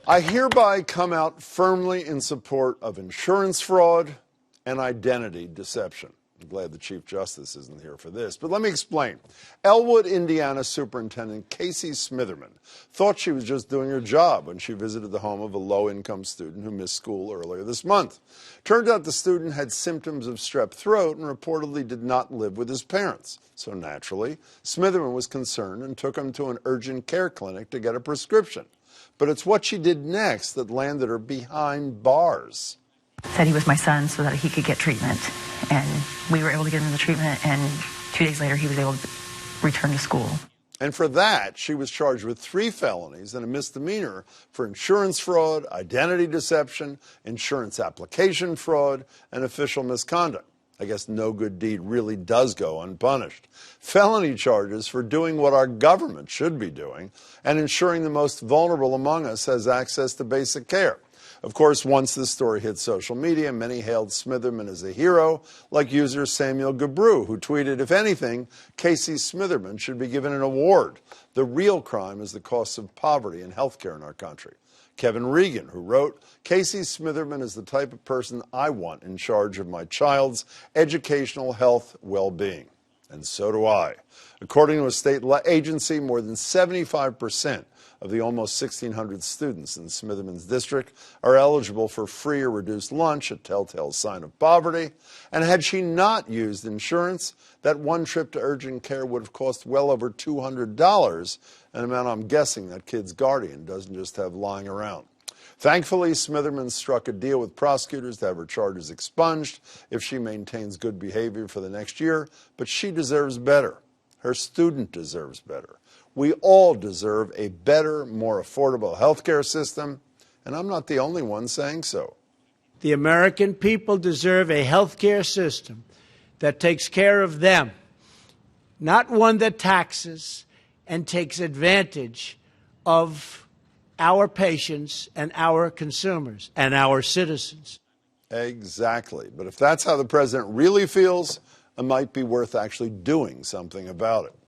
I hereby come out firmly in support of insurance fraud and identity deception. I'm glad the Chief Justice isn't here for this, but let me explain. Elwood, Indiana Superintendent Casey Smitherman thought she was just doing her job when she visited the home of a low-income student who missed school earlier this month. Turned out the student had symptoms of strep throat and reportedly did not live with his parents. So naturally, Smitherman was concerned and took him to an urgent care clinic to get a prescription. But it's what she did next that landed her behind bars. Said he was my son so that he could get treatment, and we were able to get him the treatment, and 2 days later he was able to return to school. And for that, she was charged with 3 felonies and a misdemeanor for insurance fraud, identity deception, insurance application fraud, and official misconduct. I guess no good deed really does go unpunished. Felony charges for doing what our government should be doing and ensuring the most vulnerable among us has access to basic care. Of course, once this story hit social media, many hailed Smitherman as a hero, like user Samuel Gabrew, who tweeted, "If anything, Casey Smitherman should be given an award. The real crime is the costs of poverty and health care in our country." Kevin Regan, who wrote, "Casey Smitherman is the type of person I want in charge of my child's educational health well-being." And so do I. According to a state agency, more than 75% of the almost 1,600 students in Smitherman's district are eligible for free or reduced lunch, a telltale sign of poverty. And had she not used insurance, that one trip to urgent care would have cost well over $200, an amount I'm guessing that kid's guardian doesn't just have lying around. Thankfully, Smitherman struck a deal with prosecutors to have her charges expunged if she maintains good behavior for the next year, but she deserves better. Her student deserves better. We all deserve a better, more affordable health care system, and I'm not the only one saying so. The American people deserve a health care system that takes care of them, not one that taxes and takes advantage of our patients and our consumers and our citizens. Exactly. But if that's how the president really feels, it might be worth actually doing something about it.